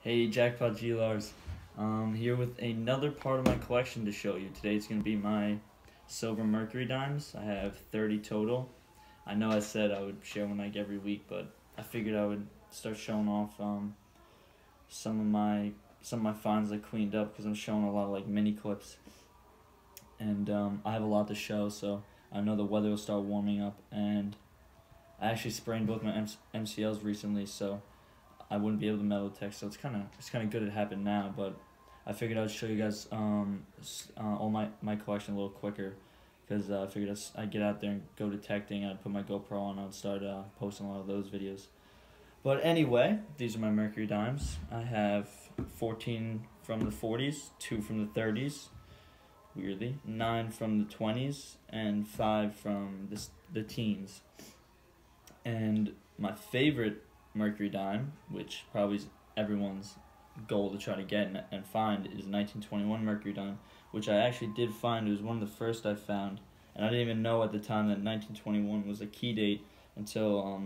Hey, Jackpot G-Larz. Here with another part of my collection to show you. Today it's going to be my silver Mercury Dimes. I have 30 total. I know I said I would share one like every week, but I figured I would start showing off some of my finds I cleaned up because I'm showing a lot of like mini clips. And I have a lot to show, so I know the weather will start warming up, and I actually sprained both my MCLs recently, so I wouldn't be able to metal detect, so it's kind of good it happened now. But I figured I would show you guys all my collection a little quicker, because I figured I'd get out there and go detecting. I'd put my GoPro on, I'd start posting a lot of those videos. But anyway, these are my Mercury Dimes. I have 14 from the 40s, 2 from the 30s, weirdly, 9 from the 20s, and 5 from the teens. And my favorite Mercury Dime, which probably is everyone's goal to try to get and find, is 1921 Mercury Dime, which I actually did find. It was one of the first I found, and I didn't even know at the time that 1921 was a key date until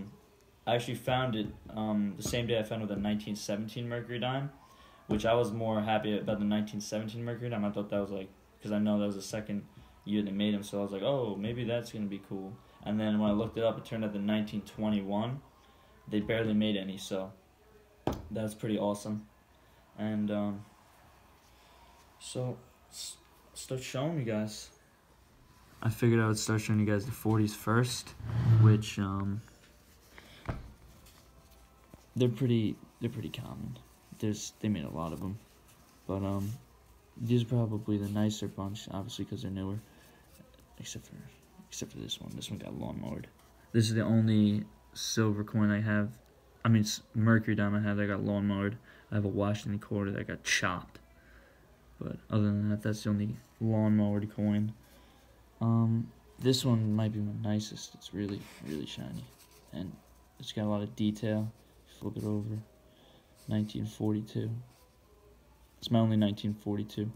I actually found it the same day I found it with a 1917 Mercury Dime, which I was more happy about the 1917 Mercury Dime. I thought that was like, because I know that was the second year they made them, so I was like, oh, maybe that's going to be cool. And then when I looked it up, it turned out the 1921, they barely made any, so that's pretty awesome. And so start showing you guys. I figured I would start showing you guys the 40s first, which they're pretty common. They made a lot of them, but these are probably the nicer bunch, obviously because they're newer, except for this one. This one got lawnmowed. This is the only silver coin I have. I mean, Mercury Dime I have that got lawnmowed. I have a Washington quarter that got chopped. But other than that, that's the only lawnmowered coin. This one might be my nicest. It's really shiny, and it's got a lot of detail. Flip it over. 1942. It's my only 1942.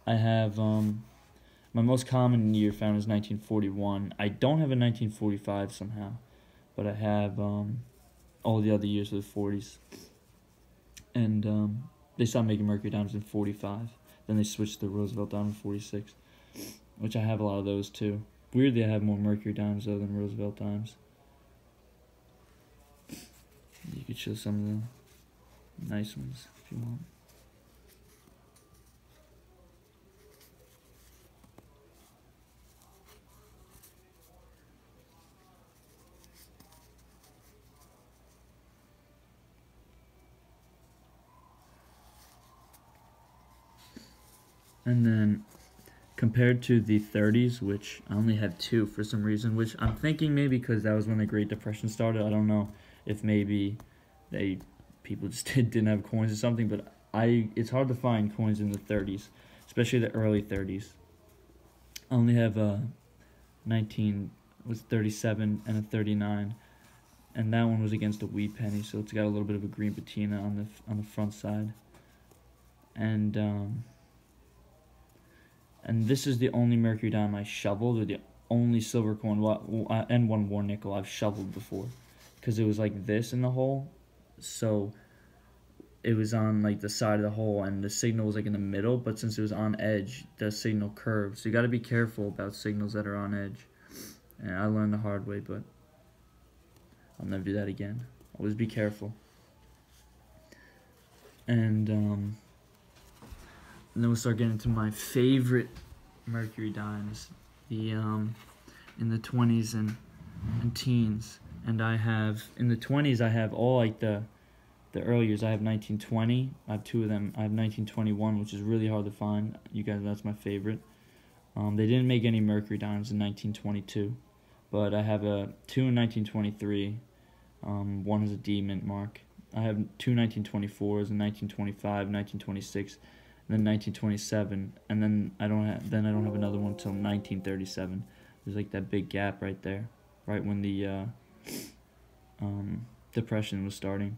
I have my most common year found is 1941. I don't have a 1945 somehow, but I have all the other years of the 40s. And they stopped making Mercury Dimes in 45. Then they switched to the Roosevelt Dime in 46, which I have a lot of those too. Weirdly, I have more Mercury Dimes though than Roosevelt Dimes. You could show some of the nice ones if you want. And then, compared to the 30s, which I only have 2 for some reason, which I'm thinking maybe because that was when the Great Depression started. I don't know if maybe people just didn't have coins or something, but it's hard to find coins in the 30s, especially the early 30s. I only have a 37 and a 39, and that one was against a wheat penny, so it's got a little bit of a green patina on the front side. And this is the only Mercury Dime I shoveled, or the only silver coin and one war nickel I've shoveled before, because it was like this in the hole, so it was on like the side of the hole, and the signal was like in the middle, but since it was on edge, the signal curved. So you got to be careful about signals that are on edge. And I learned the hard way, but I'll never do that again. Always be careful. And then we'll start getting into my favorite Mercury Dimes, in the 20s and teens. And I have, in the 20s, I have all like the early years. I have 1920. I have 2 of them. I have 1921, which is really hard to find. You guys, that's my favorite. They didn't make any Mercury Dimes in 1922, but I have 2 in 1923. One has a D mint mark. I have 2 1924s, and 1925, 1926. And then 1927, and then I don't have another one until 1937. There's like that big gap right there, right when the Depression was starting.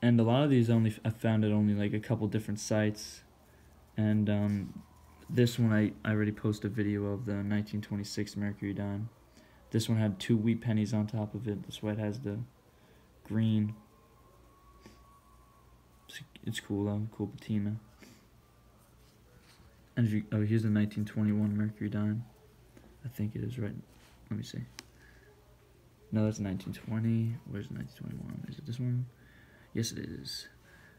And a lot of these I found at only like a couple different sites, and this one I already posted a video of, the 1926 Mercury Dime. This one had 2 wheat pennies on top of it. That's why it has the green it's cool though, cool patina. And here's the 1921 Mercury Dime. I think it is right. Let me see. No, that's 1920. Where's the 1921? Is it this one? Yes, it is.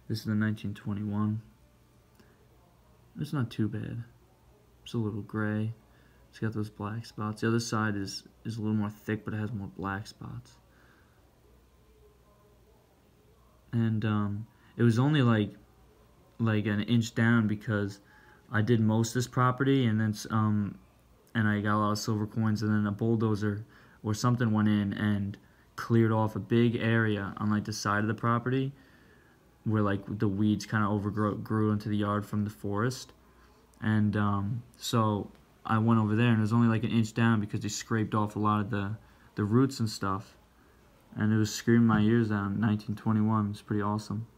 This is the 1921. It's not too bad. It's a little gray. It's got those black spots. The other side is a little more thick, but it has more black spots. And it was only like an inch down because I did most of this property, and then and I got a lot of silver coins, and then a bulldozer or something went in and cleared off a big area on like the side of the property where like the weeds kind of grew into the yard from the forest. And so I went over there, and it was only like an inch down because they scraped off a lot of the roots and stuff, and it was screaming my ears down. 1921. It's pretty awesome.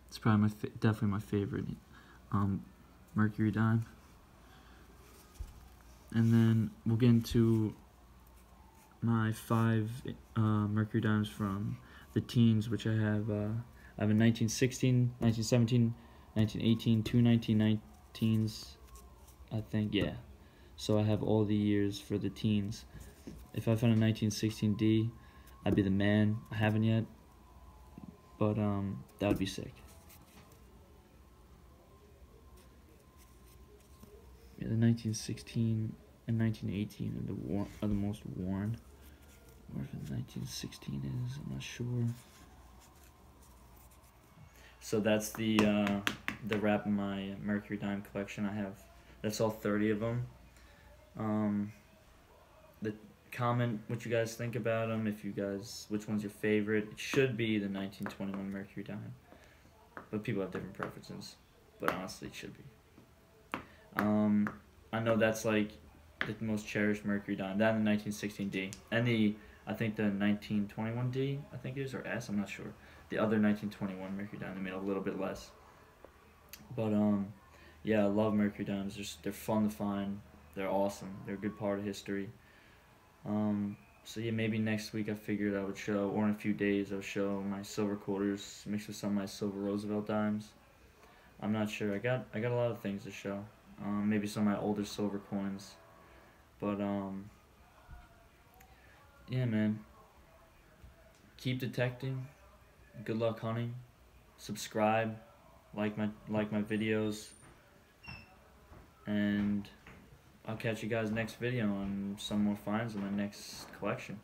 It's probably definitely my favorite Mercury Dime. And then we'll get into my 5 Mercury Dimes from the teens, which I have a 1916, 1917, 1918, 2 1919s, I think, yeah. So I have all the years for the teens. If I found a 1916D, I'd be the man. I haven't yet, but that would be sick. Yeah, the 1916 and 1918 are the most worn. Where the 1916 is, I'm not sure. So that's the wrap of my Mercury Dime collection. That's all 30 of them. Comment what you guys think about them. Which one's your favorite? It should be the 1921 Mercury Dime, but people have different preferences. But honestly, it should be. I know that's like the most cherished Mercury Dime. That and the 1916D, and I think the 1921D, I think it is, or S, I'm not sure. The other 1921 Mercury Dime, they made a little bit less. But yeah, I love Mercury Dimes. They're fun to find. They're awesome. They're a good part of history. So yeah, maybe next week I figured I would show, or in a few days I'll show my silver quarters mixed with some of my silver Roosevelt dimes. I'm not sure. I got a lot of things to show. Maybe some of my older silver coins. But yeah, man. Keep detecting. Good luck hunting. Subscribe. Like my videos. And I'll catch you guys next video on some more finds in my next collection.